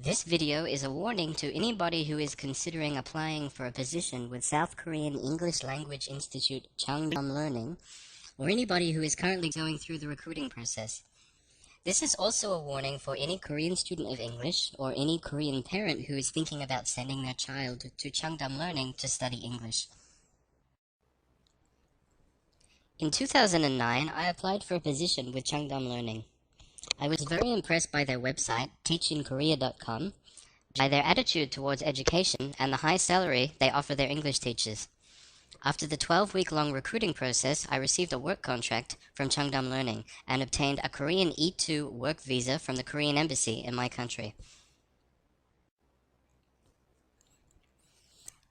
This video is a warning to anybody who is considering applying for a position with South Korean English Language Institute Chung Dahm Learning, or anybody who is currently going through the recruiting process. This is also a warning for any Korean student of English or any Korean parent who is thinking about sending their child to Chung Dahm Learning to study English. In 2009, I applied for a position with Chung Dahm Learning. I was very impressed by their website, teachingkorea.com, by their attitude towards education and the high salary they offer their English teachers. After the 12-week-long recruiting process, I received a work contract from Chung Dahm Learning and obtained a Korean E2 work visa from the Korean Embassy in my country.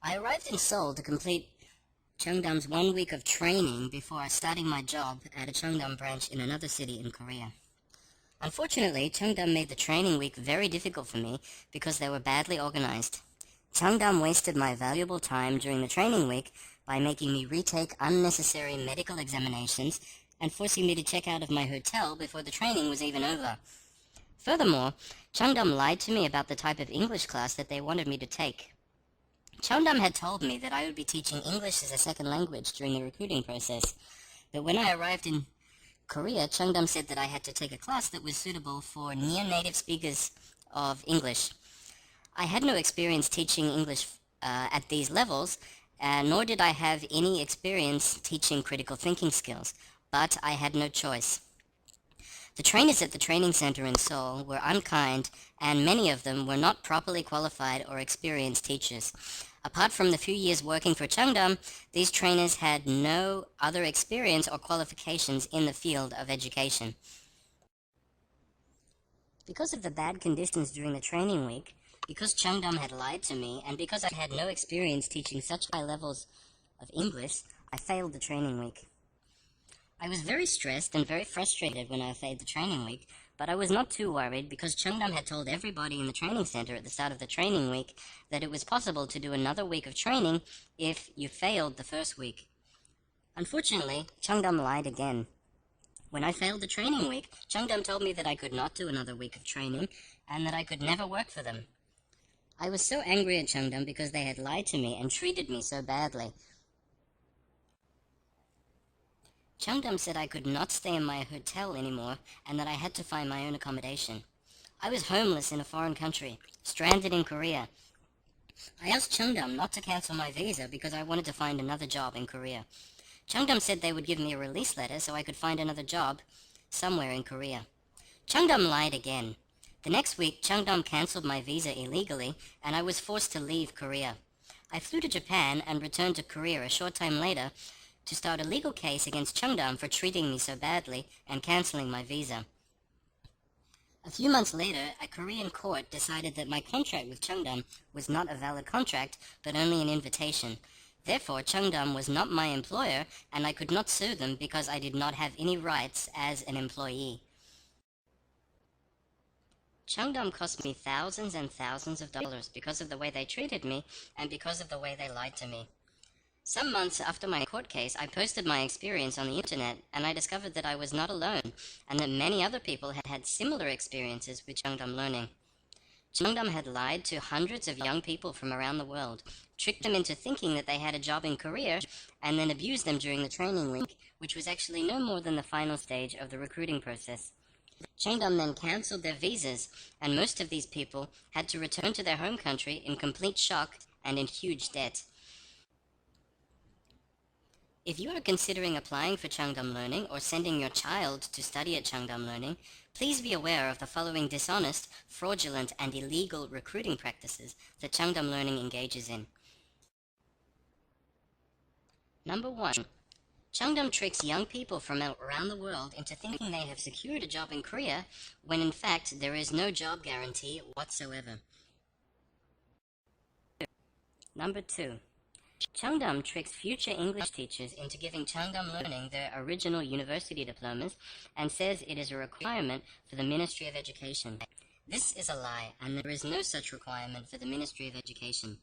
I arrived in Seoul to complete Chung Dahm's 1 week of training before starting my job at a Chung Dahm branch in another city in Korea. Unfortunately, Chung Dahm made the training week very difficult for me because they were badly organized. Chung Dahm wasted my valuable time during the training week by making me retake unnecessary medical examinations and forcing me to check out of my hotel before the training was even over. Furthermore, Chung Dahm lied to me about the type of English class that they wanted me to take. Chung Dahm had told me that I would be teaching English as a second language during the recruiting process, but when I arrived in Korea, Chung Dahm said that I had to take a class that was suitable for near-native speakers of English. I had no experience teaching English at these levels, nor did I have any experience teaching critical thinking skills, but I had no choice. The trainers at the training center in Seoul were unkind, and many of them were not properly qualified or experienced teachers. Apart from the few years working for Chung Dahm, these trainers had no other experience or qualifications in the field of education. Because of the bad conditions during the training week, because Chung Dahm had lied to me, and because I had no experience teaching such high levels of English, I failed the training week. I was very stressed and very frustrated when I failed the training week, but I was not too worried because Chung Dahm had told everybody in the training center at the start of the training week that it was possible to do another week of training if you failed the first week. Unfortunately, Chung Dahm lied again. When I failed the training week, Chung Dahm told me that I could not do another week of training and that I could never work for them. I was so angry at Chung Dahm because they had lied to me and treated me so badly. Chung Dahm said I could not stay in my hotel anymore and that I had to find my own accommodation. I was homeless in a foreign country, stranded in Korea. I asked Chung Dahm not to cancel my visa because I wanted to find another job in Korea. Chung Dahm said they would give me a release letter so I could find another job somewhere in Korea. Chung Dahm lied again. The next week, Chung Dahm cancelled my visa illegally and I was forced to leave Korea. I flew to Japan and returned to Korea a short time later to start a legal case against Chung Dahm for treating me so badly and cancelling my visa. A few months later, a Korean court decided that my contract with Chung Dahm was not a valid contract, but only an invitation. Therefore, Chung Dahm was not my employer, and I could not sue them because I did not have any rights as an employee. Chung Dahm cost me thousands and thousands of dollars because of the way they treated me and because of the way they lied to me. Some months after my court case, I posted my experience on the internet, and I discovered that I was not alone, and that many other people had had similar experiences with Chung Dahm Learning. Chung Dahm had lied to hundreds of young people from around the world, tricked them into thinking that they had a job in Korea, and then abused them during the training week, which was actually no more than the final stage of the recruiting process. Chung Dahm then cancelled their visas, and most of these people had to return to their home country in complete shock and in huge debt. If you are considering applying for Chung Dahm Learning or sending your child to study at Chung Dahm Learning, please be aware of the following dishonest, fraudulent, and illegal recruiting practices that Chung Dahm Learning engages in. Number 1. Chung Dahm tricks young people from around the world into thinking they have secured a job in Korea when in fact there is no job guarantee whatsoever. Number 2. Chung Dahm tricks future English teachers into giving Chung Dahm Learning their original university diplomas and says it is a requirement for the Ministry of Education. This is a lie, and there is no such requirement for the Ministry of Education.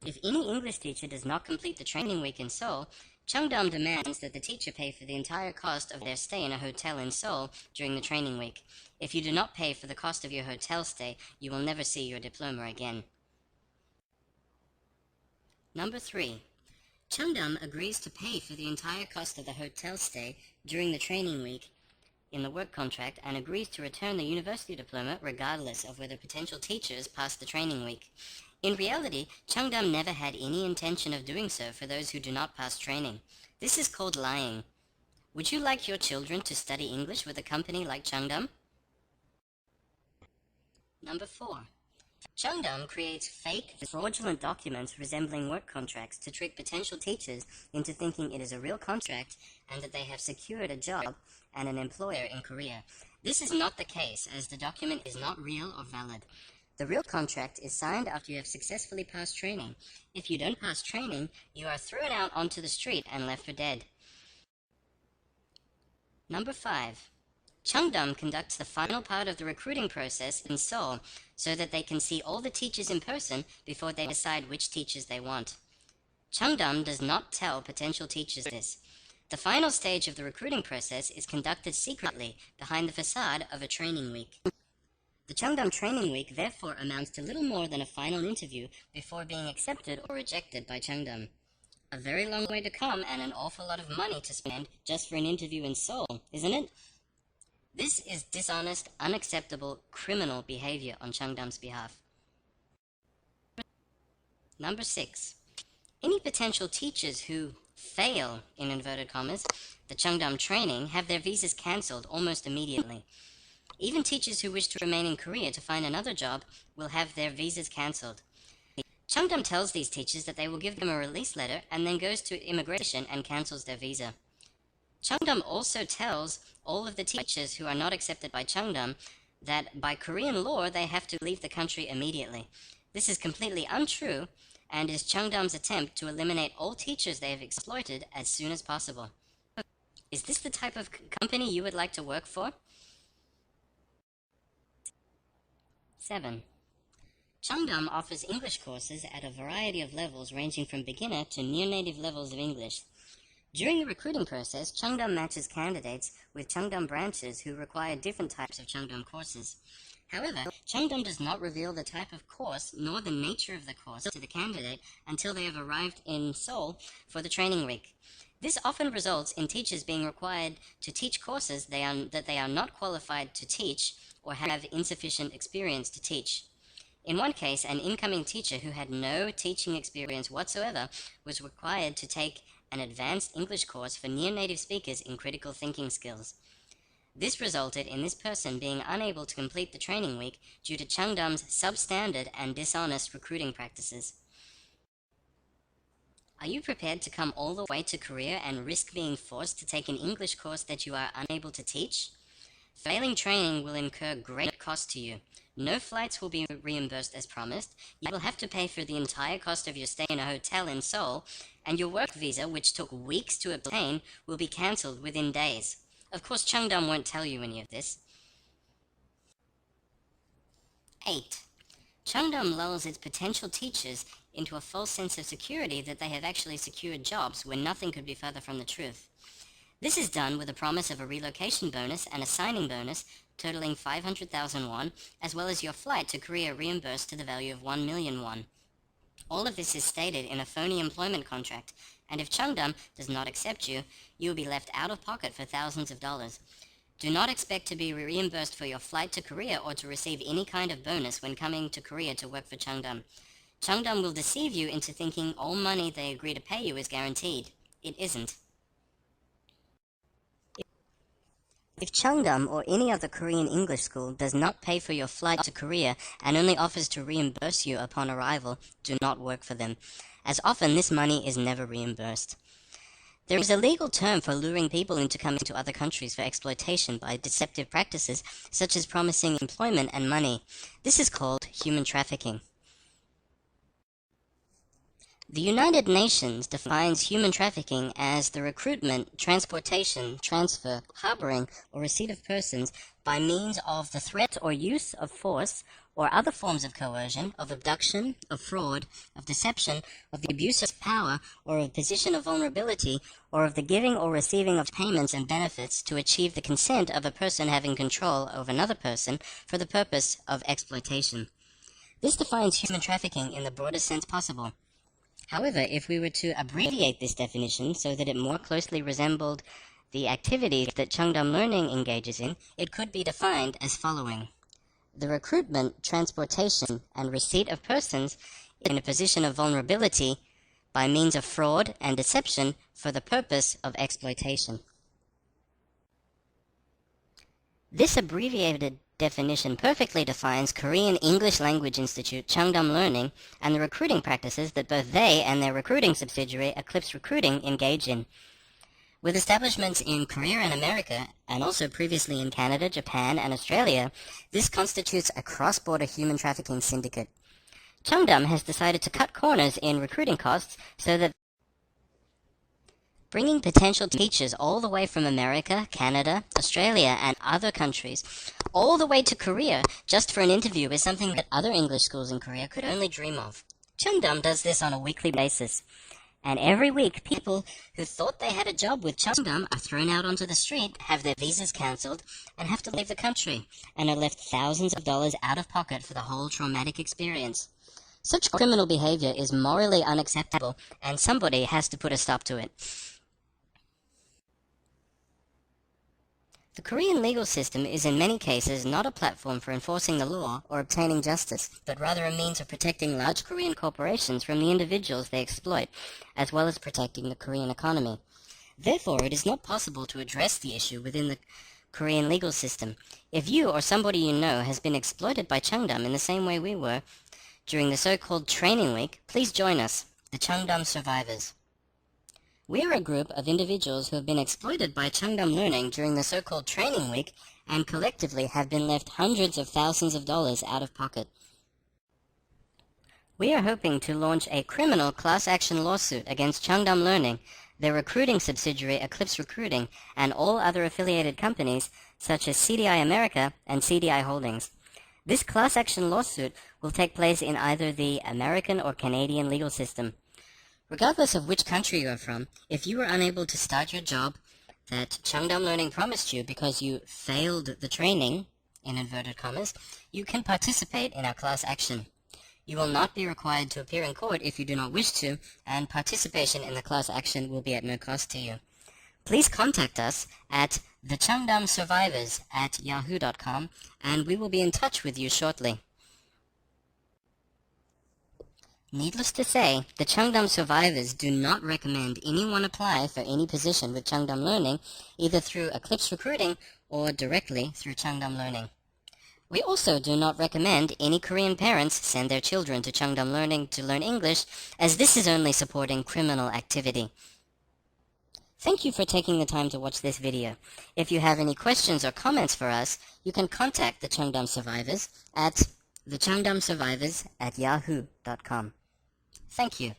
If any English teacher does not complete the training week in Seoul, Chung Dahm demands that the teacher pay for the entire cost of their stay in a hotel in Seoul during the training week. If you do not pay for the cost of your hotel stay, you will never see your diploma again. Number 3. Chung Dahm agrees to pay for the entire cost of the hotel stay during the training week in the work contract and agrees to return the university diploma regardless of whether potential teachers pass the training week. In reality, Chung Dahm never had any intention of doing so for those who do not pass training. This is called lying. Would you like your children to study English with a company like Chung Dahm? Number 4. Chung Dahm creates fake, fraudulent documents resembling work contracts to trick potential teachers into thinking it is a real contract and that they have secured a job and an employer in Korea. This is not the case, as the document is not real or valid. The real contract is signed after you have successfully passed training. If you don't pass training, you are thrown out onto the street and left for dead. Number 5. Chung Dahm conducts the final part of the recruiting process in Seoul so that they can see all the teachers in person before they decide which teachers they want. Chung Dahm does not tell potential teachers this. The final stage of the recruiting process is conducted secretly behind the facade of a training week. The Chung Dahm training week therefore amounts to little more than a final interview before being accepted or rejected by Chung Dahm. A very long way to come and an awful lot of money to spend just for an interview in Seoul, isn't it? This is dishonest, unacceptable, criminal behavior on Chung Dahm's behalf. Number 6. Any potential teachers who fail, in inverted commas, the Chung Dahm training have their visas cancelled almost immediately. Even teachers who wish to remain in Korea to find another job will have their visas cancelled. Chung Dahm tells these teachers that they will give them a release letter and then goes to immigration and cancels their visa. Chung Dahm also tells all of the teachers who are not accepted by Chung Dahm that by Korean law they have to leave the country immediately. This is completely untrue and is Chung Dahm's attempt to eliminate all teachers they have exploited as soon as possible. Is this the type of company you would like to work for? 7. Chung Dahm offers English courses at a variety of levels ranging from beginner to near-native levels of English. During the recruiting process, Chung Dahm matches candidates with Chung Dahm branches who require different types of Chung Dahm courses. However, Chung Dahm does not reveal the type of course nor the nature of the course to the candidate until they have arrived in Seoul for the training week. This often results in teachers being required to teach courses that they are not qualified to teach or have insufficient experience to teach. In one case, an incoming teacher who had no teaching experience whatsoever was required to take an advanced English course for near-native speakers in critical thinking skills. This resulted in this person being unable to complete the training week due to Chung Dahm's substandard and dishonest recruiting practices. Are you prepared to come all the way to Korea and risk being forced to take an English course that you are unable to teach? Failing training will incur great cost to you. No flights will be reimbursed as promised. You will have to pay for the entire cost of your stay in a hotel in Seoul, and your work visa, which took weeks to obtain, will be cancelled within days. Of course, Chung Dahm won't tell you any of this. 8. Chung Dahm lulls its potential teachers into a false sense of security that they have actually secured jobs when nothing could be further from the truth. This is done with a promise of a relocation bonus and a signing bonus totaling 500,000 won, as well as your flight to Korea reimbursed to the value of 1 million won. All of this is stated in a phony employment contract, and if Chung Dahm does not accept you, you will be left out of pocket for thousands of dollars. Do not expect to be reimbursed for your flight to Korea or to receive any kind of bonus when coming to Korea to work for Chung Dahm. Chung Dahm will deceive you into thinking all money they agree to pay you is guaranteed. It isn't. If Chung Dahm or any other Korean English school does not pay for your flight to Korea and only offers to reimburse you upon arrival, do not work for them, as often this money is never reimbursed. There is a legal term for luring people into coming to other countries for exploitation by deceptive practices such as promising employment and money. This is called human trafficking. The United Nations defines human trafficking as the recruitment, transportation, transfer, harboring, or receipt of persons by means of the threat or use of force or other forms of coercion, of abduction, of fraud, of deception, of the abuse of power, or of position of vulnerability, or of the giving or receiving of payments and benefits to achieve the consent of a person having control over another person for the purpose of exploitation. This defines human trafficking in the broadest sense possible. However, if we were to abbreviate this definition so that it more closely resembled the activities that Chung Dahm Learning engages in, it could be defined as following. The recruitment, transportation, and receipt of persons in a position of vulnerability by means of fraud and deception for the purpose of exploitation. This abbreviated definition perfectly defines Korean English Language Institute Chung Dahm Learning and the recruiting practices that both they and their recruiting subsidiary Eclipse Recruiting engage in. With establishments in Korea and America, and also previously in Canada, Japan, and Australia, this constitutes a cross-border human trafficking syndicate. Chung Dahm has decided to cut corners in recruiting costs so that bringing potential teachers all the way from America, Canada, Australia, and other countries, all the way to Korea, just for an interview is something that other English schools in Korea could only dream of. Chung Dahm does this on a weekly basis. And every week, people who thought they had a job with Chung Dahm are thrown out onto the street, have their visas cancelled, and have to leave the country, and are left thousands of dollars out of pocket for the whole traumatic experience. Such criminal behavior is morally unacceptable, and somebody has to put a stop to it. The Korean legal system is in many cases not a platform for enforcing the law or obtaining justice, but rather a means of protecting large Korean corporations from the individuals they exploit, as well as protecting the Korean economy. Therefore, it is not possible to address the issue within the Korean legal system. If you or somebody you know has been exploited by Chung Dahm in the same way we were during the so-called training week, please join us, the Chung Dahm survivors. We are a group of individuals who have been exploited by Chung Dahm Learning during the so-called training week and collectively have been left hundreds of thousands of dollars out of pocket. We are hoping to launch a criminal class action lawsuit against Chung Dahm Learning, their recruiting subsidiary Eclipse Recruiting, and all other affiliated companies such as CDI America and CDI Holdings. This class action lawsuit will take place in either the American or Canadian legal system. Regardless of which country you are from, if you were unable to start your job that Chung Dahm Learning promised you because you failed the training, in inverted commas, you can participate in our class action. You will not be required to appear in court if you do not wish to, and participation in the class action will be at no cost to you. Please contact us at thechungdamsurvivors@yahoo.com, and we will be in touch with you shortly. Needless to say, the Chung Dahm survivors do not recommend anyone apply for any position with Chung Dahm Learning, either through Eclipse Recruiting or directly through Chung Dahm Learning. We also do not recommend any Korean parents send their children to Chung Dahm Learning to learn English, as this is only supporting criminal activity. Thank you for taking the time to watch this video. If you have any questions or comments for us, you can contact the Chung Dahm survivors at thechungdamsurvivors@yahoo.com. Thank you.